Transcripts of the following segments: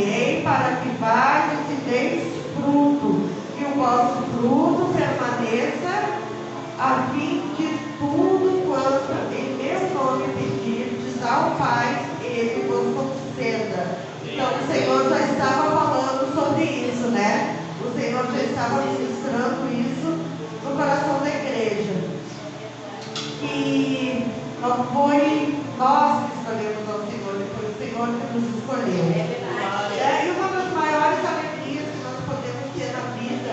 enviei para que vades e deis fruto, e o vosso fruto permaneça, a fim de tudo quanto em meu nome pedirdes ao Pai, Ele vos conceda. Então o Senhor já estava falando sobre isso, né? O Senhor já estava ministrando isso no coração da igreja. E não foi nós que escolhemos ao Senhor, foi o Senhor que nos escolheu. E uma das maiores alegrias que nós podemos ter na vida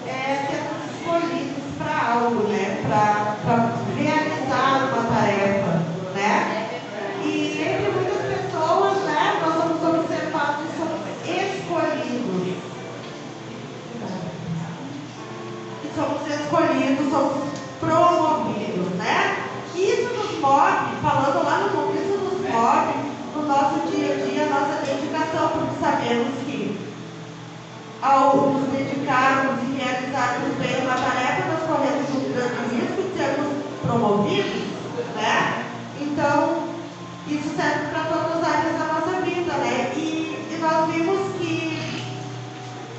é sermos escolhidos para algo, né? Para realizar uma tarefa, né? E entre muitas pessoas, né? Nós somos observados e somos escolhidos. E somos escolhidos, somos promovidos, né? Isso nos move, falando lá no mundo, isso nos move no nosso dia a dia, a nossa dedicação, porque sabemos que ao nos dedicarmos e realizarmos bem uma tarefa, nós corremos um grande risco de sermos promovidos, né? Então, isso serve para todas as áreas da nossa vida, né? E nós vimos que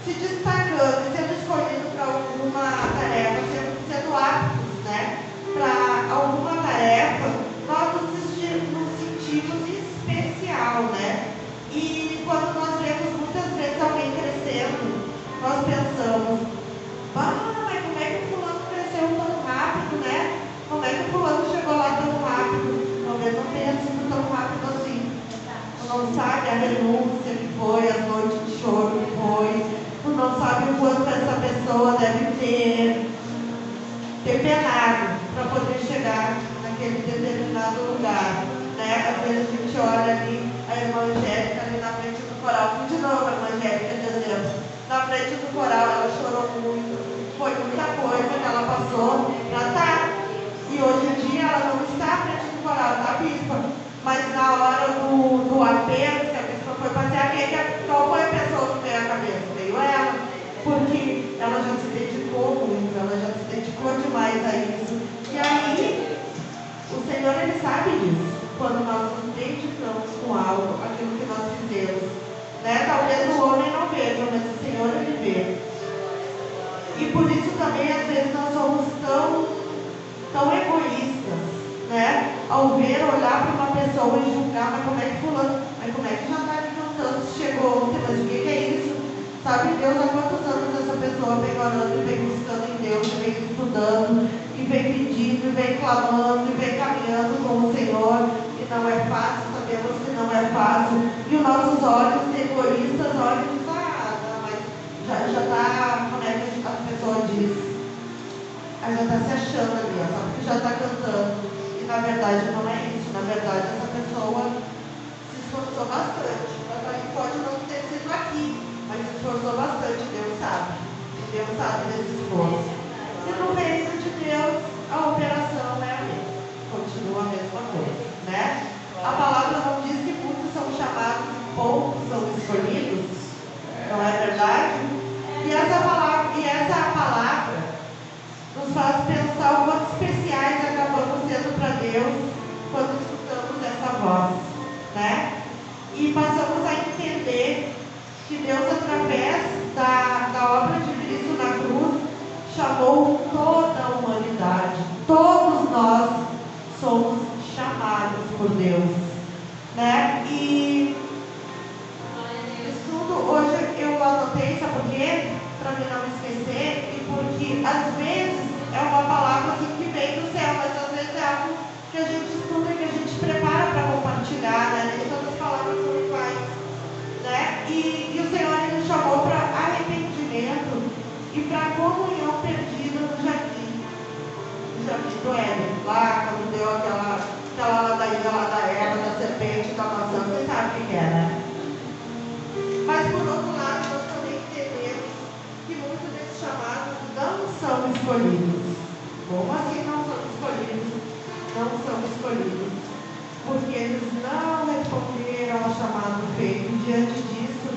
se destacando, sendo escolhido para alguma tarefa, sendo aptos, né? Para alguma tarefa, nós nos sentimos especial, né? E quando nós vemos muitas vezes alguém crescendo, nós pensamos, mas como é que o fulano cresceu tão rápido, né? Como é que o fulano chegou lá tão rápido? Talvez não tenha sido tão rápido assim. Tu não sabe a renúncia que foi, as noites de choro que foi. Tu não sabe o quanto essa pessoa deve ter penado para poder chegar naquele determinado lugar, né? Às vezes a gente olha ali a irmã Angélica ali na frente do coral, de novo a irmã Angélica de exemplo, na frente do coral ela chorou muito, foi muita coisa que ela passou para estar, e hoje em dia ela não está à frente do coral, da bispa, mas na hora do apelo, que a bispa foi passear, qual foi a pessoa que veio à cabeça? Veio ela, porque ela já se dedicou muito, ela já se dedicou demais a isso. E aí, o Senhor, Ele sabe disso, quando nós nos dedicamos com algo, aquilo que nós fizemos, né? Talvez o homem não veja, mas o Senhor, Ele vê. E por isso também, às vezes, nós somos tão egoístas, né? Ao ver, olhar para uma pessoa e julgar, mas como é que fulano, mas como é que já está ali cantando, chegou ontem, mas o que é isso? Sabe Deus há quantos anos essa pessoa vem orando e vem buscando em Deus, e vem estudando, e vem pedindo, e vem clamando, e vem caminhando com o Senhor, e não é fácil, sabemos que não é fácil, e os nossos olhos egoístas olham e dizem, mas já está, como é que a pessoa diz? Já está se achando ali, só porque já está cantando, e na verdade não é isso, na verdade essa pessoa se esforçou bastante, mas pode não ter sido aqui, mas se esforçou bastante, Deus sabe desse esforço. E no reino de Deus, a operação é a mesma, continua a mesma coisa, né? A palavra não diz que muitos são chamados e poucos são escolhidos, não é verdade? E essa palavra nos faz pensar o quanto especiais acabamos sendo para Deus quando escutamos essa voz, né? E passamos a entender que Deus, através da obra de Cristo na cruz, chamou toda a humanidade. Todos nós somos chamados por Deus, né? E isso tudo hoje eu anotei, sabe por quê? Para mim não esquecer, e porque às vezes é uma palavra assim que vem do céu, mas às vezes é algo que a gente estuda, que a gente prepara para compartilhar, né? Nem todas as palavras são iguais, né? E o Senhor, Ele nos chamou para arrependimento e para comunhão perdida no jardim do Éden, lá quando deu aquela ladainha lá da erva, da serpente, da maçã, você sabe o que é, né? Mas por outro lado, nós também entendemos que muitos desses chamados não são escolhidos. Como assim não são escolhidos? Não são escolhidos porque eles não responderam ao chamado feito. Diante disso,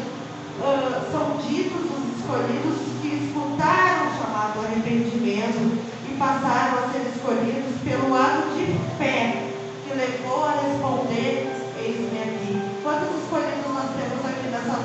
são ditos os escolhidos que escutaram o chamado ao arrependimento e passaram a ser escolhidos pelo ato de fé que levou a responder: eis-me aqui. Quantos escolhidos nós temos aqui nessa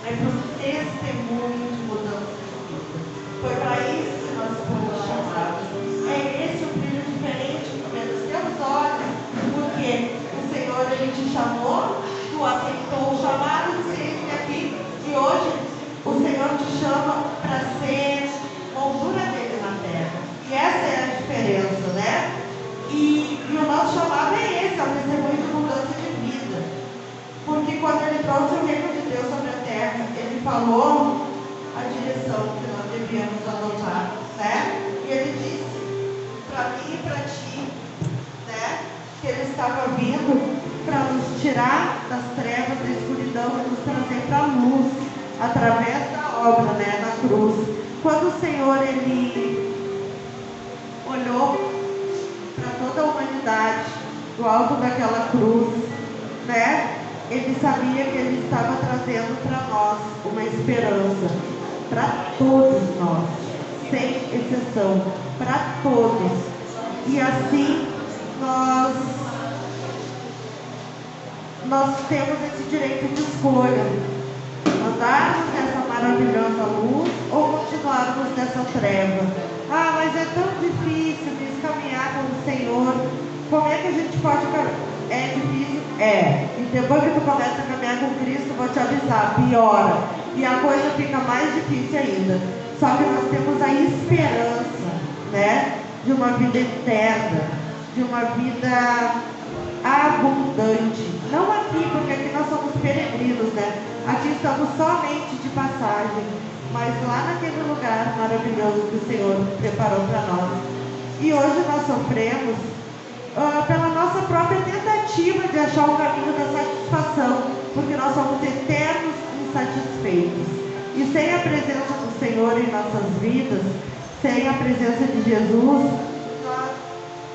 é para um testemunho de mudança de vida. Foi para isso que nós fomos chamados. É esse o brilho diferente que temos teus olhos, porque o Senhor, Ele te chamou, tu aceitou o chamado de ser aqui, e hoje o Senhor te chama para ser moldura dele na terra. E essa é a diferença, né? E o nosso chamado é esse, é um testemunho de mudança de vida. Porque quando Ele trouxe o reino de Deus sobre a terra, Ele falou a direção que nós devíamos adotar, né? E Ele disse para mim e para ti, né? Que Ele estava vindo para nos tirar das trevas, da escuridão e nos trazer para a luz, através da obra, né? Na cruz. Quando o Senhor, Ele olhou para toda a humanidade do alto daquela cruz, né? Ele sabia que Ele estava trazendo para nós uma esperança, para todos nós, sem exceção, para todos. E assim nós temos esse direito de escolha: andarmos nessa maravilhosa luz ou continuarmos nessa treva. Ah, mas é tão difícil caminhar com o Senhor. Como é que a gente pode caminhar? É difícil? É. E depois que tu começa a caminhar com Cristo, vou te avisar, piora. E a coisa fica mais difícil ainda. Só que nós temos a esperança, né? De uma vida eterna, de uma vida abundante. Não aqui, porque aqui nós somos peregrinos, né? Aqui estamos somente de passagem. Mas lá naquele lugar maravilhoso que o Senhor preparou para nós. E hoje nós sofremos pela nossa própria tentativa de achar o caminho da satisfação, porque nós somos eternos insatisfeitos. E sem a presença do Senhor em nossas vidas, sem a presença de Jesus, nós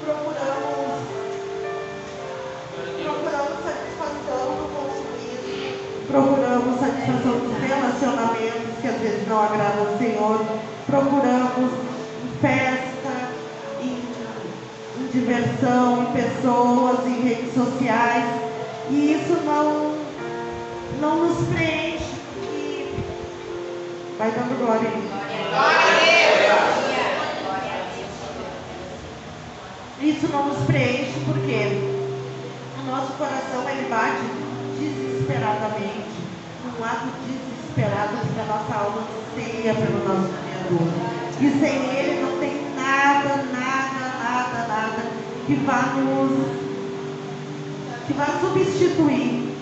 procuramos satisfação no consumismo, procuramos satisfação nos relacionamentos que às vezes não agradam ao Senhor, procuramos festa, em diversão, em pessoas, em redes sociais, e isso não nos preenche. E vai dando glória a Deus. Isso não nos preenche porque o nosso coração, ele bate desesperadamente, num ato desesperado, porque a nossa alma anseia pelo nosso Criador. E sem Ele não tem nada que vá substituir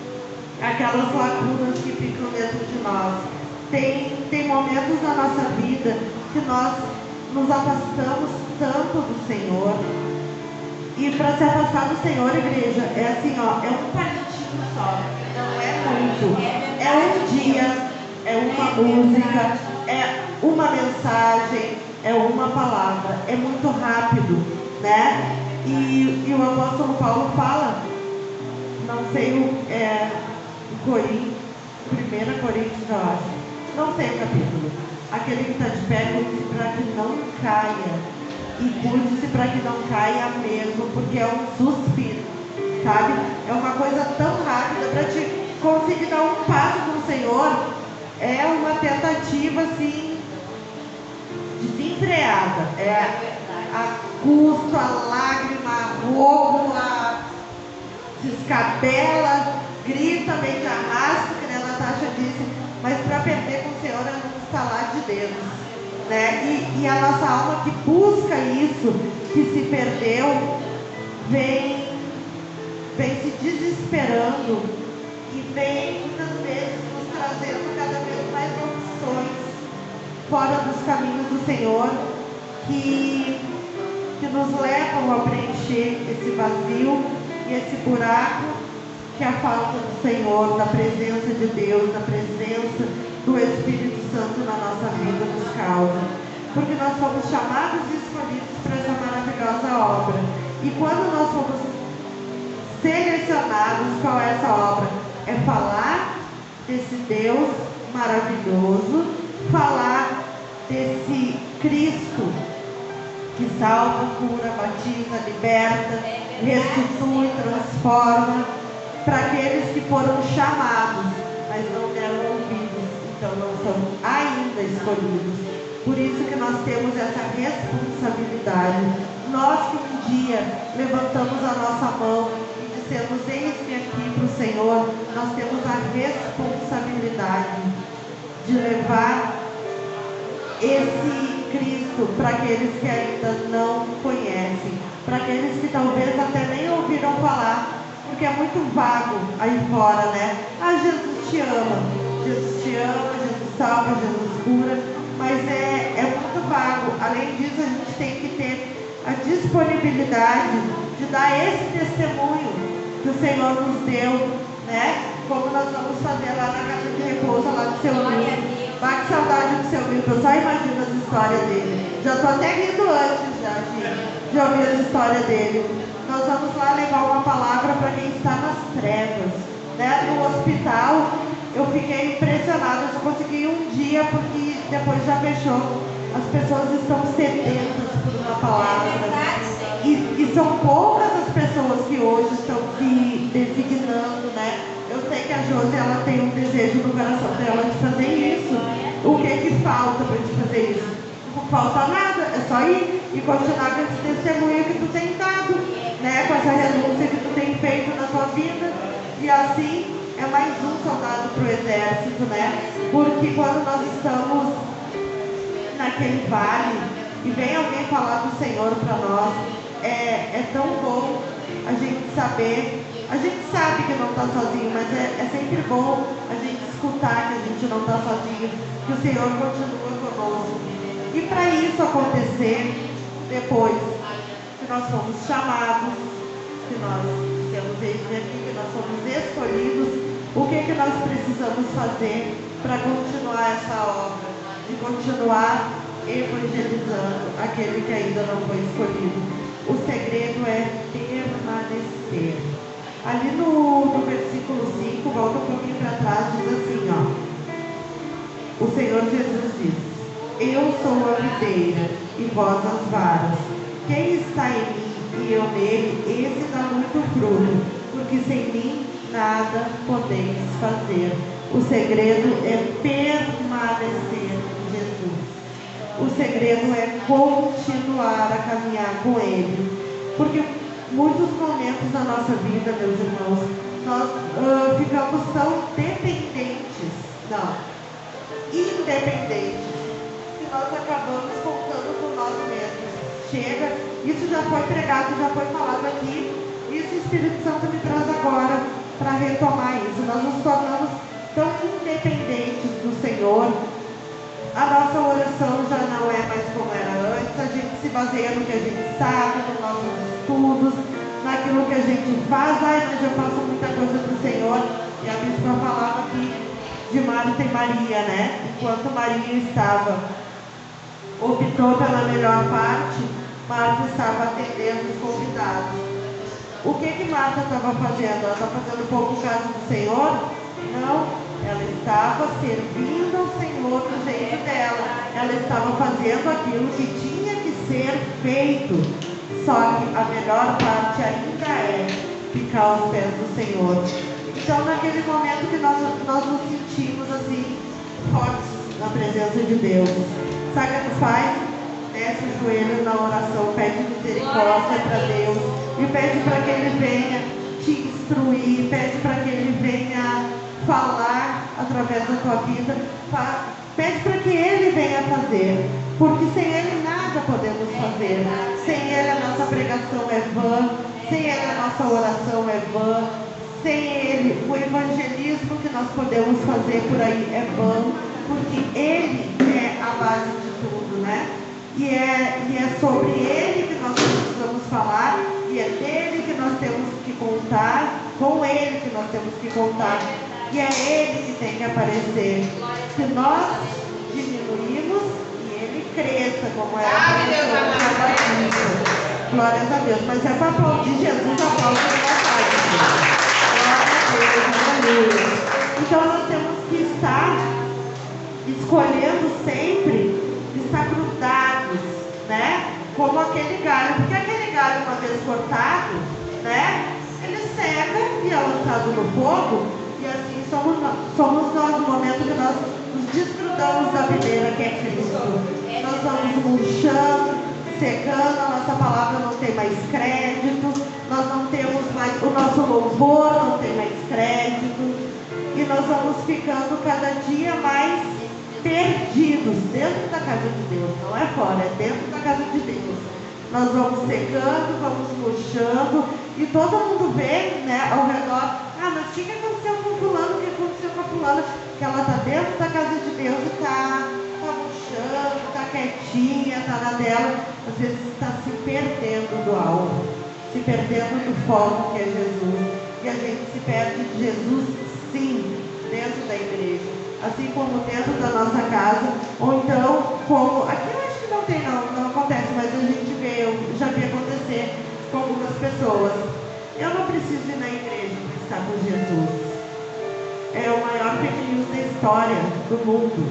aquelas lacunas que ficam dentro de nós. Tem momentos na nossa vida que nós nos afastamos tanto do Senhor. E para se afastar do Senhor, igreja, é assim, ó, é um partido só, não é muito. É um dia, é uma música, é uma mensagem, é uma palavra, é muito rápido, né? E o apóstolo Paulo fala, não sei o Coríntios, 1 Coríntios, eu acho, não sei o capítulo. Aquele que está de pé, cuide-se para que não caia. E cuide-se para que não caia mesmo, porque é um suspiro, sabe? É uma coisa tão rápida para te conseguir dar um passo com o Senhor. É uma tentativa assim desenfreada. É a custo, a lágrima, a roubo, a descabela, grita, meio de arrasto, que a Natasha disse, mas para perder com o Senhor é um estalar de dedos, né? E a nossa alma que busca isso, que se perdeu, vem se desesperando e vem muitas vezes nos trazendo cada vez mais opções fora dos caminhos do Senhor, que nos levam a preencher esse vazio e esse buraco que a falta do Senhor, da presença de Deus, da presença do Espírito Santo na nossa vida nos causa. Porque nós fomos chamados e escolhidos para essa maravilhosa obra. E quando nós fomos selecionados, qual é essa obra? É falar desse Deus maravilhoso, falar desse Cristo que salva, cura, batiza, liberta, restitui, transforma, para aqueles que foram chamados, mas não deram ouvidos, escolhidos. Por isso que nós temos essa responsabilidade. Nós que um dia levantamos a nossa mão e dissemos, eis-me aqui para o Senhor, nós temos a responsabilidade de levar esse Cristo para aqueles que ainda não conhecem, para aqueles que talvez até nem ouviram falar, porque é muito vago aí fora, né? Ah, Jesus te ama, Jesus salva, Jesus cura, mas é muito vago. Além disso, a gente tem que ter a disponibilidade de dar esse testemunho que o Senhor nos deu, né? Como nós vamos fazer lá na casa de repouso, lá do seu livro. Vai, que saudade do seu livro, eu só imagino as histórias dele. Já estou até rindo antes de ouvir as histórias dele. Nós vamos lá levar uma palavra para quem está nas trevas, né? No hospital, eu fiquei impressionada, eu só consegui um dia, porque depois já fechou. As pessoas estão sedentas por uma palavra. E são poucas as pessoas que hoje estão se designando, né? Eu sei que a Josi, ela tem um desejo no coração dela de fazer isso. O que falta para te fazer isso? Não falta nada, é só ir e continuar com esse testemunho que tu tem dado, né? Com essa renúncia que tu tem feito na tua vida. E assim é mais um soldado para o exército, né? Porque quando nós estamos naquele vale e vem alguém falar do Senhor para nós, é tão bom a gente saber. A gente sabe que não está sozinho, mas é sempre bom a gente escutar que a gente não está sozinho, que o Senhor continua conosco. E para isso acontecer, depois que nós fomos chamados, que nós temos aqui, que nós fomos escolhidos, o que nós precisamos fazer para continuar essa obra, de continuar evangelizando aquele que ainda não foi escolhido? O segredo é permanecer. Ali no versículo 5, volta um pouquinho para trás, diz assim, ó. O Senhor Jesus diz: eu sou a videira e vós as varas. Quem está em mim e eu nele, esse dá muito fruto, porque sem mim nada podeis fazer. O segredo é permanecer em Jesus. O segredo é continuar a caminhar com Ele. Porque muitos momentos da nossa vida, meus irmãos, nós ficamos tão dependentes, independentes, que nós acabamos contando por nós mesmos. Chega, isso já foi pregado, já foi falado aqui, isso o Espírito Santo me traz agora para retomar isso. Nós nos tornamos tão independentes do Senhor. A nossa oração já não é mais como era antes. A gente se baseia no que a gente sabe, nos nossos estudos, naquilo que a gente faz. Ai, mas eu faço muita coisa para o Senhor. E a bispa falava aqui de Marta e Maria, né? Enquanto Maria optou pela melhor parte, Marta estava atendendo os convidados. O que Marta estava fazendo? Ela estava fazendo pouco caso do Senhor? Não. Ela estava servindo ao Senhor do jeito dela. Ela estava fazendo aquilo que tinha que ser feito. Só que a melhor parte ainda é ficar aos pés do Senhor. Então, naquele momento que nós nos sentimos assim, fortes na presença de Deus, sabe o que faz? Desce o joelho na oração, pede misericórdia para Deus e pede para que Ele venha te instruir, pede para que Ele venha falar através da tua vida, pede para que Ele venha fazer, porque sem Ele nada podemos fazer. Sem Ele a nossa pregação é vã, sem Ele a nossa oração é vã, sem Ele o evangelismo que nós podemos fazer por aí é vã, porque Ele é a base de tudo, né? E é sobre Ele que nós precisamos falar, e é dele que nós temos que contar, com Ele que nós temos que contar. E é Ele que tem que aparecer. Se nós diminuímos e Ele cresça, como era a professora Batista. Glórias a Deus. Mas é para aplaudir Jesus, aplaude na paz. Glória a Deus, aleluia. Então nós temos que estar escolhendo sempre estar grudados, né? Como aquele galho. Porque aquele galho, uma vez cortado, né? Ele seca e é lançado no fogo. E assim somos nós no momento que nós nos desgrudamos da videira que é Cristo. Nós vamos murchando, secando, a nossa palavra não tem mais crédito, nós não temos mais, o nosso louvor não tem mais crédito, e nós vamos ficando cada dia mais perdidos dentro da casa de Deus, não é fora, é dentro da casa de Deus. Nós vamos secando, vamos murchando, e todo mundo vê, né, ao redor, mas o que aconteceu com fulano, o que aconteceu com a fulana, que ela está dentro da casa de Deus e está murchando, está quietinha, está na dela, às vezes está se perdendo do alvo, se perdendo do foco que é Jesus, e a gente se perde de Jesus, sim, dentro da igreja, assim como dentro da nossa casa, ou então, como, aqui eu acho que não tem não acontece, mas a gente vê, eu já vi acontecer com algumas pessoas. Eu não preciso ir na igreja para estar com Jesus. É o maior fake news da história do mundo.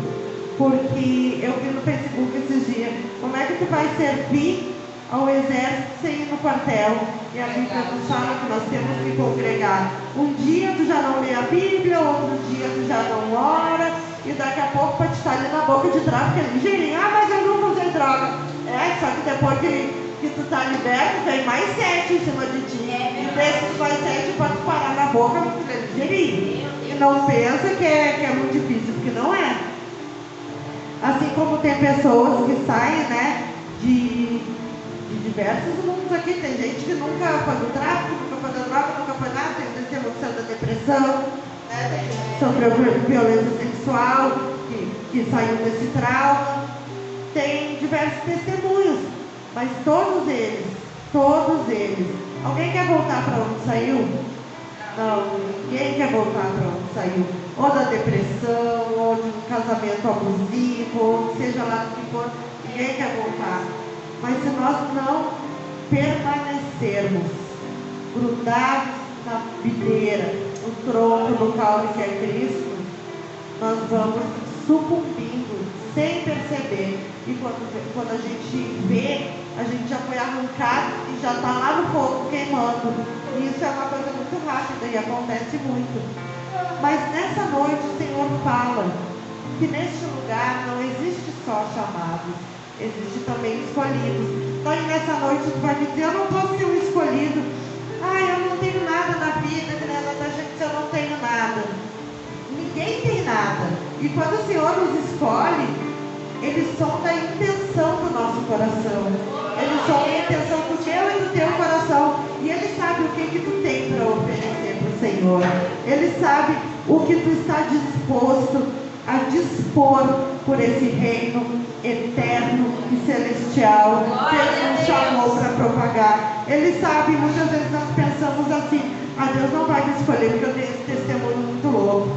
Porque eu vi no Facebook esses dias, como é que tu vai servir ao exército sem ir no quartel? E a Bíblia nos fala que nós temos que congregar. Um dia tu já não lê a Bíblia, outro dia tu já não ora, e daqui a pouco pode estar ali na boca de tráfico, é ligeirinho, mas eu não usei droga. Só que depois que tu tá liberto, vem mais 7 em cima de ti. E desses mais 7 pode parar na boca, porque tu é ligeirinho. E não pensa que é muito difícil, porque não é. Assim como tem pessoas que saem, né, de diversos mundos aqui. Tem gente que nunca foi no tráfico, nunca foi na droga, nunca foi nada, tem testemunho da depressão, né, sobre a violência sexual, que saiu desse trauma. Tem diversos testemunhos, mas todos eles, alguém quer voltar para onde saiu? Não, ninguém quer voltar para onde saiu, ou da depressão, ou de um casamento abusivo, ou seja lá o que for, ninguém quer voltar. Mas se nós não permanecermos grudados na videira, no tronco, no caule que é Cristo, nós vamos sucumbindo sem perceber. E quando a gente vê, a gente já foi arrancado e já está lá no fogo queimando. E isso é uma coisa muito rápida e acontece muito. Mas nessa noite o Senhor fala que neste lugar não existe só chamados, existe também escolhidos. Então nessa noite tu vai me dizer, eu não posso ser um escolhido. Eu não tenho nada na vida, que nem a gente, eu não tenho nada. Ninguém tem nada. E quando o Senhor nos escolhe, eles são da intenção do nosso coração. Eles são da intenção do teu e do teu coração. E Ele sabe o que tu tem para oferecer para o Senhor. Ele sabe o que tu está disposto a dispor por esse reino eterno e celestial que Ele nos chamou para propagar. Ele sabe, muitas vezes nós pensamos assim, Deus não vai me escolher porque eu tenho esse testemunho muito louco.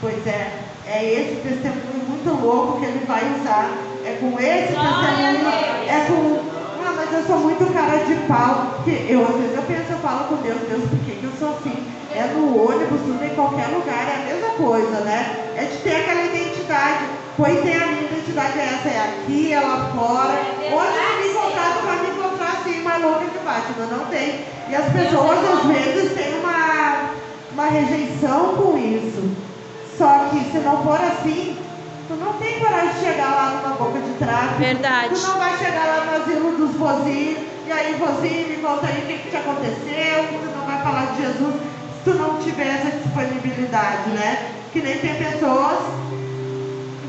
Pois é esse testemunho muito louco que Ele vai usar. É com esse testemunho, é com... mas eu sou muito cara de pau. Porque às vezes eu falo com Deus, por que eu sou assim? É no ônibus, tudo em qualquer lugar, é a mesma coisa, né? É de ter aquela identidade. Pois é, a minha identidade essa, é aqui, é lá fora. Onde eu me encontrar, tu vai me encontrar assim, uma louca de Fátima, não tem. E as pessoas às vezes têm uma rejeição com isso. Só que se não for assim, tu não tem coragem de chegar lá numa boca de tráfico. Verdade. Tu não vai chegar lá no asilo dos vozinhos. E aí, vozinho, me conta aí o que te aconteceu. Tu não vai falar de Jesus se tu não tiver essa disponibilidade, né? Que nem tem pessoas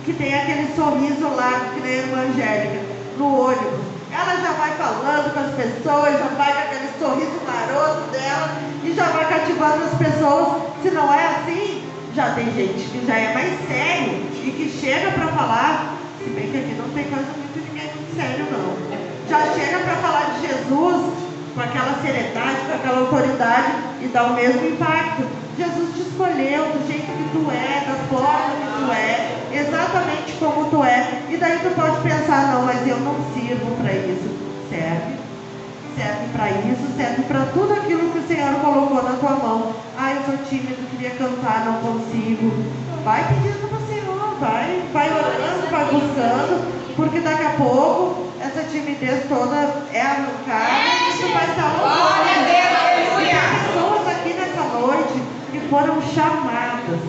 que tem aquele sorriso lá, que nem a irmã Angélica, no ônibus. Ela já vai falando com as pessoas, já vai com aquele sorriso maroto dela e já vai cativando as pessoas. Se não é assim, já tem gente que já é mais sério e que chega para falar, se bem que aqui não tem coisa muito ninguém muito sério não, já chega para falar de Jesus com aquela seriedade, com aquela autoridade e dá o mesmo impacto. Jesus te escolheu do jeito que tu é, da forma que tu é, exatamente como tu é. E daí tu pode pensar, não, mas eu não sirvo para isso. Serve para isso, serve para tudo aquilo que o Senhor colocou na tua mão. Eu sou tímido, queria cantar, não consigo. Vai pedindo para o Senhor, vai orando, vai buscando, porque daqui a pouco essa timidez toda é arrancada e tu vai estar louvando. E tem pessoas aqui nessa noite que foram chamadas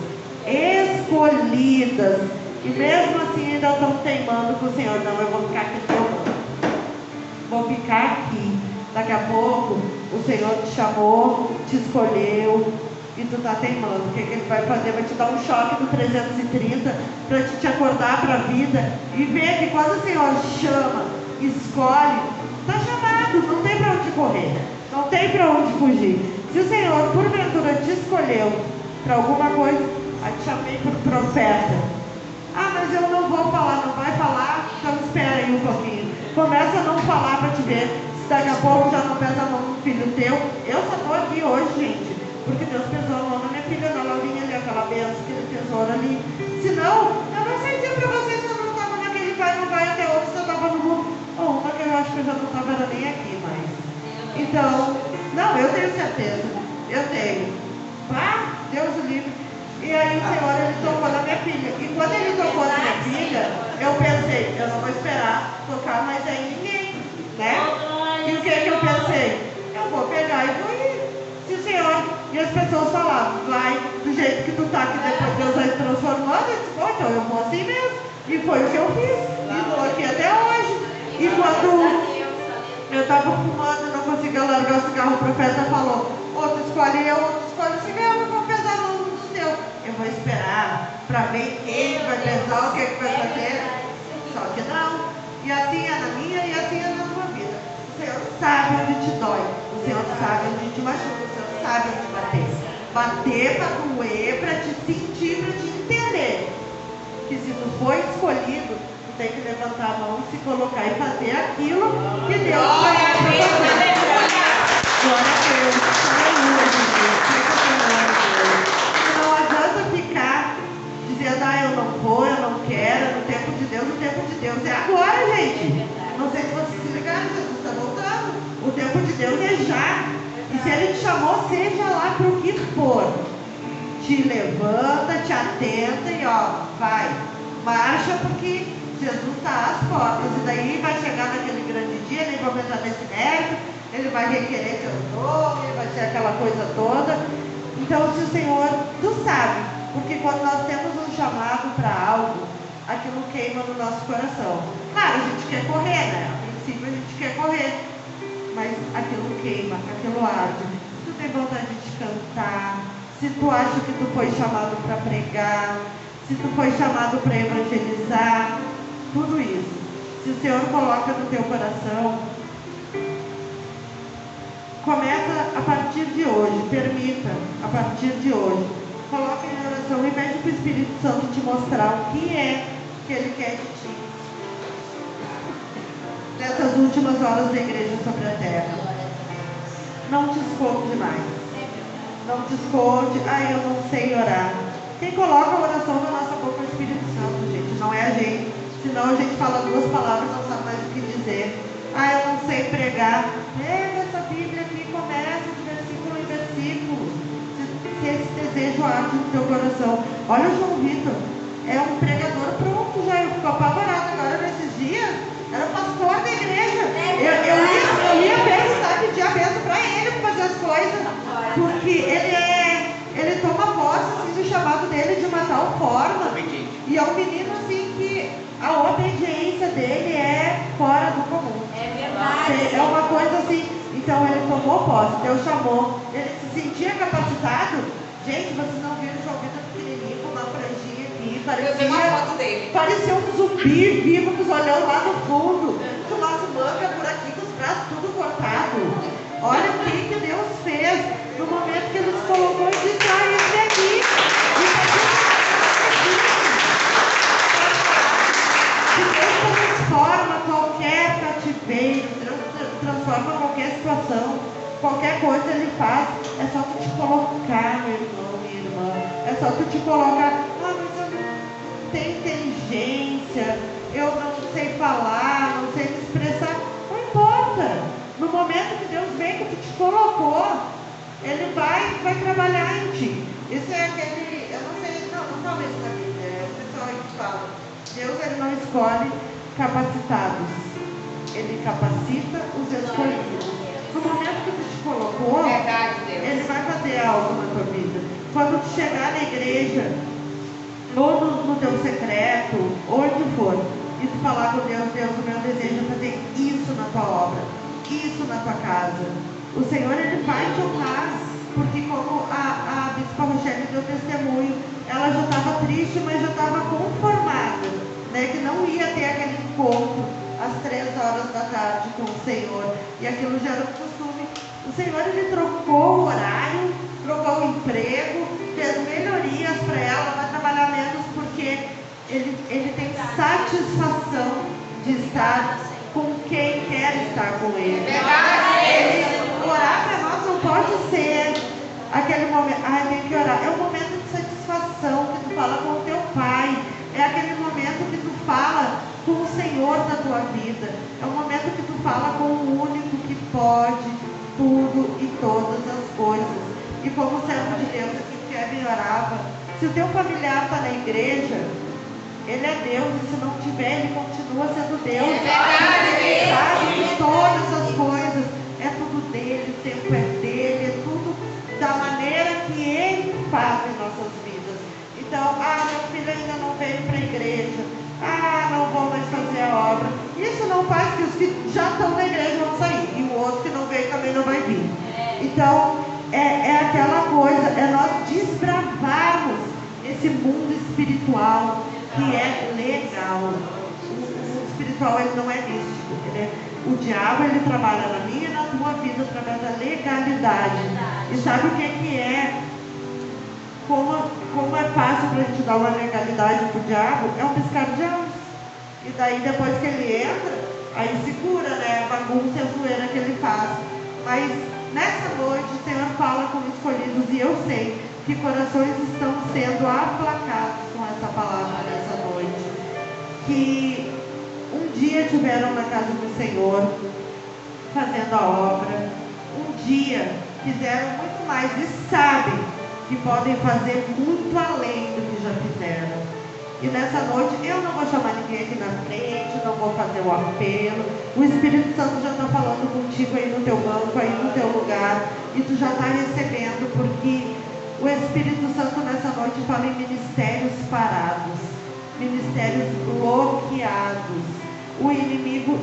escolhidas, e mesmo assim ainda estão teimando com o Senhor. Não, eu vou ficar aqui teimando. Vou ficar aqui. Daqui a pouco o Senhor te chamou, te escolheu e tu está teimando. O que Ele vai fazer? Vai te dar um choque do 330 para te acordar para a vida e ver que quando o Senhor chama, escolhe, está chamado, não tem para onde correr, não tem para onde fugir. Se o Senhor porventura te escolheu para alguma coisa, te chamei por profeta. Ah, mas eu não vou falar, não vai falar? Então espera aí um pouquinho. Começa a não falar para te ver se daqui a pouco já não pesa a mão no filho teu. Eu só estou aqui hoje, gente, porque Deus pesou a mão na minha filha, na Laurinha ali, aquela benção que Ele tesoura ali. Senão, eu não sei dizer para vocês se eu não estava naquele vai, não vai até hoje, se eu estava no mundo. Ou uma que eu acho que eu já não estava nem aqui mais. Então, não, eu tenho certeza. Eu tenho. Deus o livre. E aí o Senhor, Ele tocou na minha filha. E quando Ele tocou na minha filha, eu pensei, eu não vou esperar tocar mais aí ninguém, né? E o que eu pensei? Eu vou pegar e vou ir. Se o Senhor, e as pessoas falavam, vai do jeito que tu tá, que depois Deus vai transformando. Eu disse, então eu vou assim mesmo. E foi o que eu fiz. E estou aqui até hoje. E quando eu estava fumando, não conseguia largar o cigarro, o profeta falou, outro escolhe eu, outro escolhe o cigarro, eu vou pesar no ombro do teu. Eu vou esperar para ver quem vai pesar, o que vai fazer. Só que não. E assim é na minha e assim é na tua vida. O Senhor sabe onde te dói. O Senhor sabe onde te machuca. O Senhor sabe onde bater. Bater para doer, para te sentir, para te entender. Que se tu foi escolhido, tu tem que levantar a mão, se colocar e fazer aquilo que Deus vai fazer. Glória a Deus. Aleluia, Jesus. Não adianta ficar dizendo, eu não vou, eu não quero, no tempo de Deus, o tempo de Deus é agora, gente. Não sei se vocês se ligaram, Jesus está voltando. O tempo de Deus é já. E se Ele te chamou, seja lá para o que for. Te levanta, te atenta e vai. Marcha, porque Jesus está às portas. E daí vai chegar naquele grande dia, Ele vai entrar nesse mérito, Ele vai requerer teu nome, vai ser aquela coisa toda. Então, se o Senhor, tu sabe, porque quando nós temos um chamado para algo, aquilo queima no nosso coração. Claro, a gente quer correr, né? A princípio a gente quer correr, mas aquilo queima, aquilo arde. Se tu tem vontade de cantar, se tu acha que tu foi chamado para pregar, se tu foi chamado para evangelizar, tudo isso, se o Senhor coloca no teu coração, começa a partir de hoje, permita, a partir de hoje, coloca em oração e pede para o Espírito Santo te mostrar o que é que Ele quer de ti. Nessas últimas horas da igreja sobre a terra. Não te esconde mais. Não te esconde, eu não sei orar. Quem coloca a oração na nossa boca é o Espírito Santo, gente, não é a gente. Senão a gente fala duas palavras e não sabe mais o que dizer. Eu não sei pregar. Pega essa Bíblia aqui e começa de versículo em versículo. Se esse desejo arde no teu coração. Olha o João Vitor, é um pregador pronto já. Eu fico apavorado agora nesses dias. Era o pastor da igreja. Eu ia perguntar, pedir a bênção para ele para fazer as coisas. Porque ele toma posse assim, do chamado dele de uma tal forma. E é um menino assim que a obediência dele é fora do comum. É verdade. É uma coisa assim. Então ele tomou posse, Deus chamou, ele se sentia capacitado. Gente, vocês não viram o João Vitor pequenininho com uma franjinha aqui, parecia um zumbi vivo nos olhando lá no fundo, com o nosso manga por aqui, com os braços tudo cortado. Olha o que Deus fez no momento que Ele se colocou e disse, esse aqui. Se Deus transforma qualquer cativeiro, transforma qualquer situação, qualquer coisa Ele faz, é só tu te colocar, meu irmão, minha irmã, é só tu te colocar, mas eu não tenho inteligência, eu não sei falar, não sei me expressar, não importa, no momento que Deus vem, que tu te colocou, Ele vai trabalhar em ti. Isso é aquele, eu não sei, não falo isso na Bíblia, é o pessoal aí que fala, Deus Ele não escolhe capacitados, Ele capacita os escolhidos. No momento que tu te colocou, Ele vai fazer algo na tua vida. Quando tu chegar na igreja, ou deseja fazer isso na tua obra, isso na tua casa. O Senhor, Ele vai te honrar, porque como a Bispa Rochelle deu testemunho, ela já estava triste, mas já estava conformada, né, que não ia ter aquele encontro às 3 horas da tarde com o Senhor, e aquilo já era um costume. O Senhor, Ele trocou o horário, trocou o emprego, fez melhorias para ela, vai trabalhar menos, porque ele tem satisfação de estar com quem quer estar com Ele. Orar para nós não pode ser aquele momento, tem que orar. É um momento de satisfação que tu fala com o teu Pai. É aquele momento que tu fala com o Senhor da tua vida. É um momento que tu fala com o único que pode tudo e todas as coisas. E como servo de Deus, que Kevin orava, se o teu familiar está na igreja, ele é Deus, e se não tiver, ele continua sendo Deus. Ele sabe de todas as coisas, é tudo dele, o tempo é dele, é tudo da maneira que ele faz em nossas vidas. Então, meu filho ainda não veio para a igreja, não vou mais fazer a obra. Isso não faz que os que já estão na igreja vão sair, e o outro que não veio também não vai vir. Então, é aquela coisa, é nós desbravarmos esse mundo espiritual que é legal. O espiritual, ele não é místico, o diabo, ele trabalha na minha e na tua vida através da legalidade. E sabe o que é? Como é fácil para a gente dar uma legalidade para o diabo? É um piscar de olhos. E daí, depois que ele entra, aí segura, né? A bagunça e a zoeira que ele faz. Mas nessa noite o Senhor fala com os escolhidos, e eu sei que corações estão sendo aplacados com essa palavra nessa noite, que um dia estiveram na casa do Senhor fazendo a obra, um dia fizeram muito mais e sabem que podem fazer muito além do que já fizeram. E nessa noite eu não vou chamar ninguém aqui na frente, não vou fazer o apelo. O Espírito Santo já está falando contigo aí no teu banco, aí no teu lugar, e tu já está recebendo, porque o Espírito Santo nessa noite fala em ministérios parados, ministérios bloqueados. O inimigo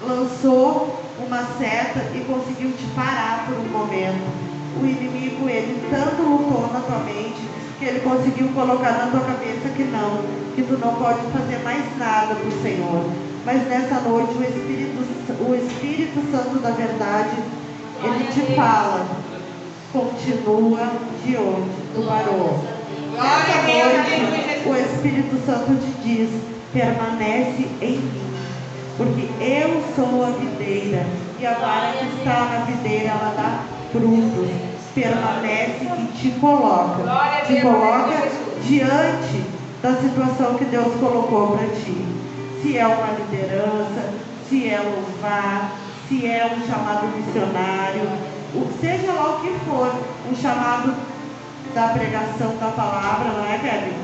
lançou uma seta e conseguiu te parar por um momento. O inimigo, ele tanto lutou na tua mente, que ele conseguiu colocar na tua cabeça que tu não pode fazer mais nada para o Senhor. Mas nessa noite o Espírito Santo da verdade, ele te fala: continua de onde tu parou. Nessa noite o Espírito Santo te diz: permanece em mim, porque eu sou a videira, e a vara que está na videira, ela dá frutos. Permanece e te coloca diante da situação que Deus colocou para ti. Se é uma liderança, se é louvar, se é um chamado missionário, seja lá o que for, um chamado da pregação da palavra, não é, Kevin?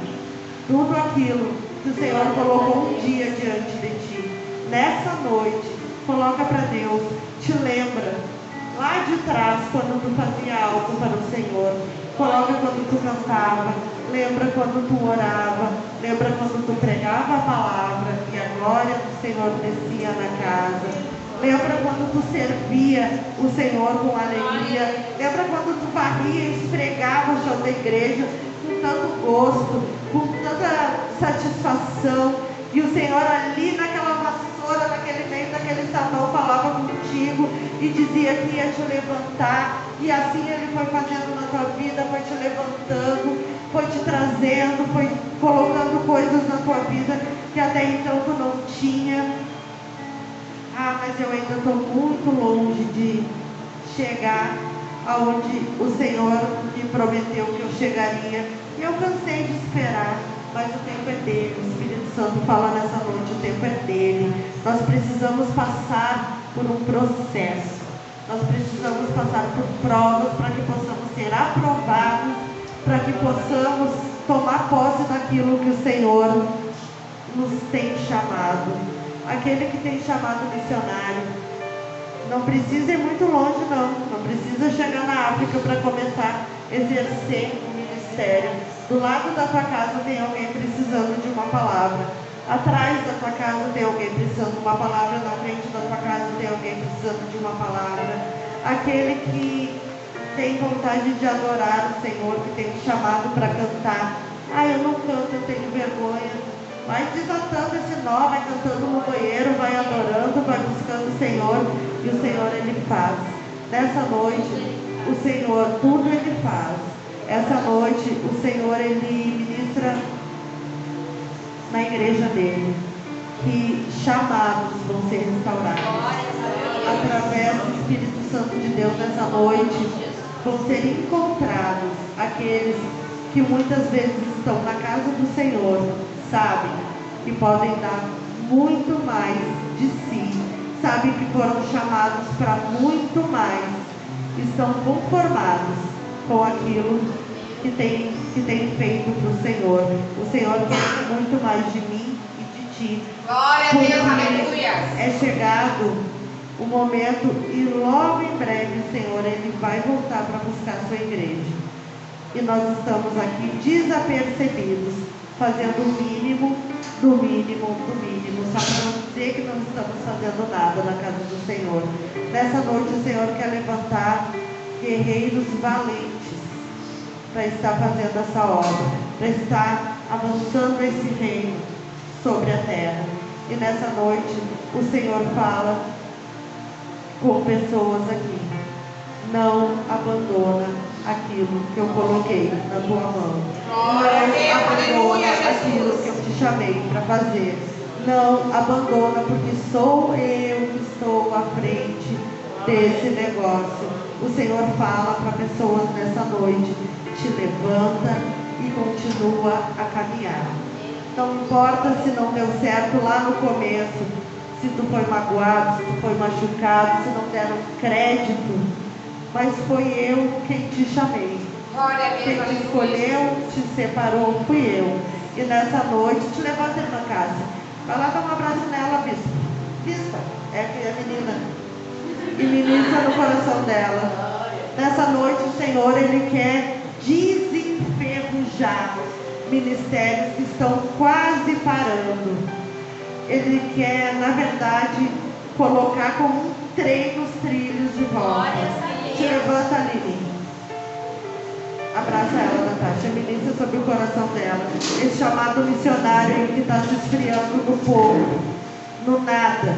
Tudo aquilo que o Senhor colocou um dia diante de ti, nessa noite, coloca para Deus, te lembra lá de trás, quando tu fazia algo para o Senhor. Coloca quando tu cantava, lembra quando tu orava, lembra quando tu pregava a palavra e a glória do Senhor descia na casa. Lembra quando tu servia o Senhor com alegria. Lembra quando tu varria e esfregava o chão da igreja com tanto gosto, com tanta satisfação. E o Senhor ali naquela vassoura, naquele meio daquele sabão, falava contigo e dizia que ia te levantar. E assim Ele foi fazendo na tua vida, foi te levantando, foi te trazendo, foi colocando coisas na tua vida que até então tu não tinha. Mas eu ainda estou muito longe de chegar aonde o Senhor me prometeu que eu chegaria. E eu cansei de esperar, mas o tempo é dele. O Espírito Santo fala nessa noite, o tempo é dele. Nós precisamos passar por um processo. Nós precisamos passar por provas para que possamos ser aprovados, para que possamos tomar posse daquilo que o Senhor nos tem chamado. Aquele que tem chamado missionário não precisa ir muito longe, não precisa chegar na África para começar a exercer o ministério. Do lado da tua casa tem alguém precisando de uma palavra. Atrás da tua casa tem alguém precisando de uma palavra, na frente da tua casa tem alguém precisando de uma palavra. Aquele que tem vontade de adorar o Senhor, que tem te chamado para cantar. Eu não canto, eu tenho vergonha. Vai desatando esse nó, vai cantando no banheiro, vai adorando, vai buscando o Senhor, e o Senhor Ele faz. Nessa noite, o Senhor, tudo Ele faz. Essa noite, o Senhor Ele ministra na igreja dele, que chamados vão ser restaurados. Através do Espírito Santo de Deus, nessa noite, vão ser encontrados aqueles que muitas vezes estão na casa do Senhor, sabem que podem dar muito mais de si, sabem que foram chamados para muito mais, estão conformados com aquilo que tem feito para o Senhor. O Senhor quer muito mais de mim e de ti. Glória a Deus, aleluia. É chegado o momento e logo em breve o Senhor Ele vai voltar para buscar a sua igreja. E nós estamos aqui desapercebidos, fazendo o mínimo, do mínimo, do mínimo, só para não dizer que não estamos fazendo nada na casa do Senhor. Nessa noite o Senhor quer levantar guerreiros valentes para estar fazendo essa obra, para estar avançando esse reino sobre a terra. E nessa noite o Senhor fala com pessoas aqui: não abandona aquilo que eu coloquei na tua mão. Não abandona aquilo que eu te chamei para fazer. Não abandona, porque sou eu que estou à frente desse negócio. O Senhor fala para pessoas nessa noite: te levanta e continua a caminhar. Não importa se não deu certo lá no começo, se tu foi magoado, se tu foi machucado, se não deram crédito, mas foi eu quem te chamei. Quem te escolheu, te separou, fui eu. E nessa noite, te levanta, irmã Cássia. Vai lá dar um abraço nela, bispa. Bispa, é a menina. E ministra no coração dela. Nessa noite, o Senhor, Ele quer desenferrujar ministérios que estão quase parando. Ele quer, na verdade, colocar como um trem nos trilhos de volta. Te levanta, Lili. Abraça ela, Natasha. Ministra sobre o coração dela. Esse chamado missionário que está se esfriando no povo, no nada.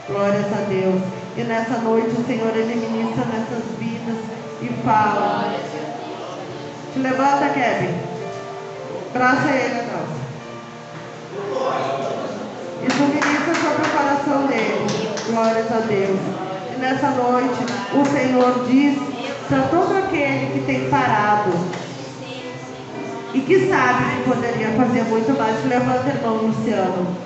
Glórias a Deus. E nessa noite o Senhor, Ele ministra nessas vidas e fala. Te levanta, Kevin. Abraça ele, Natasha. Isso ministra sobre o coração dele. Glórias a Deus. E nessa noite o Senhor diz para todo aquele que tem parado e que sabe que poderia fazer muito mais: levanta, irmão Luciano.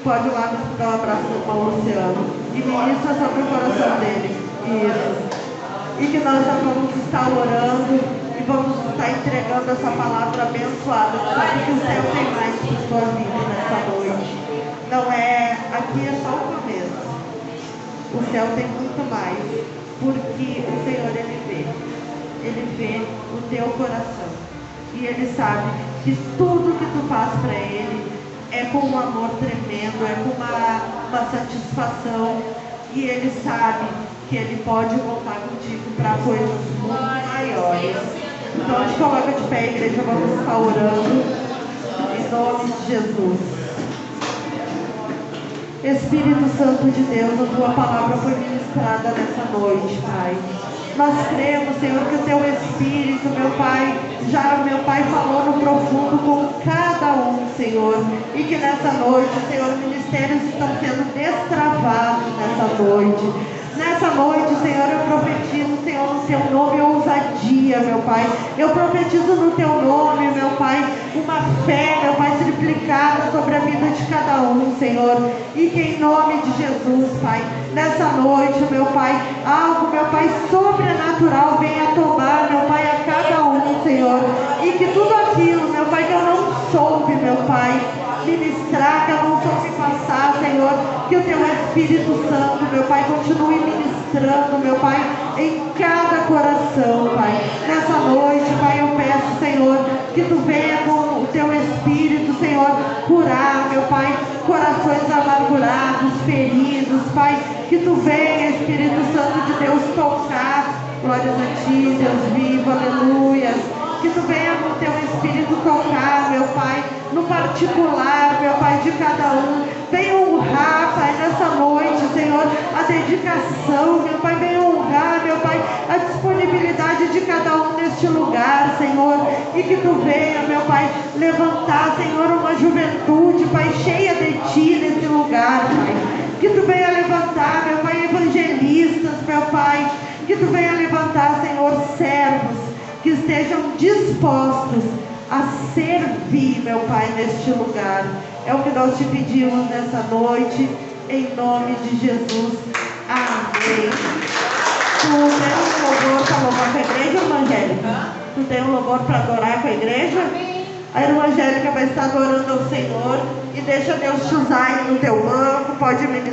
Pode ir lá dar um abraço no irmão Luciano e ministra sobre o coração dele. Isso. E que nós já vamos estar orando e vamos estar entregando essa palavra abençoada. Sabe que o céu tem mais para a sua vida nessa noite. Não é, aqui é só o começo. O céu tem muito mais, porque o Senhor, Ele vê o teu coração. E Ele sabe que tudo que tu faz para Ele é com um amor tremendo, é com uma satisfação. E Ele sabe que Ele pode contar contigo para coisas muito maiores. Então a gente coloca de pé, igreja, vamos estar orando em nome de Jesus. Espírito Santo de Deus, a tua palavra foi ministrada nessa noite, Pai. Nós cremos, Senhor, que o teu Espírito, meu Pai, meu Pai, falou no profundo com cada um, Senhor. E que nessa noite, Senhor, ministérios estão sendo destravados nessa noite. Nessa noite, Senhor, eu profetizo, Senhor, no teu nome, ousadia, meu Pai. Eu profetizo no teu nome, meu Pai, uma fé, meu Pai, triplicada sobre a vida de cada um, Senhor. E que em nome de Jesus, Pai, nessa noite, meu Pai, algo, meu Pai, sobrenatural venha tomar, meu Pai, a cada um, Senhor. E que tudo aquilo, meu Pai, que eu não soube, meu Pai, ministrar, que eu não soube passar, Senhor, que o teu Espírito Santo, meu Pai, continue ministrando, meu Pai, em cada coração, Pai. Nessa noite, Pai, eu peço, Senhor, que tu venha com o teu Espírito, Senhor, Senhor, curar, meu Pai, corações amargurados, feridos, Pai, que Tu venha, Espírito Santo de Deus, tocar. Glórias a Ti, Deus vivo, aleluia. Que Tu venha com Teu Espírito tocar, meu Pai, no particular, meu Pai, de cada um. Venha honrar, Pai, nessa noite, Senhor, a dedicação, meu Pai, venha honrar, meu Pai, a disponibilidade de cada um neste lugar, Senhor, e que Tu venha, meu Pai, levantar, Senhor, uma juventude, Pai, cheia de Ti nesse lugar, Pai. Que Tu venha levantar, meu Pai, evangelistas, meu Pai, que Tu venha levantar, Senhor, servos que estejam dispostos a servir, meu Pai, neste lugar. É o que nós Te pedimos nessa noite, em nome de Jesus. Amém. Tu tem um louvor para louvar com a igreja, irmã Angélica? Tu tem um louvor para adorar com a igreja? A irmã Angélica vai estar adorando ao Senhor. E deixa Deus te usar aí no teu banco, pode ministrar.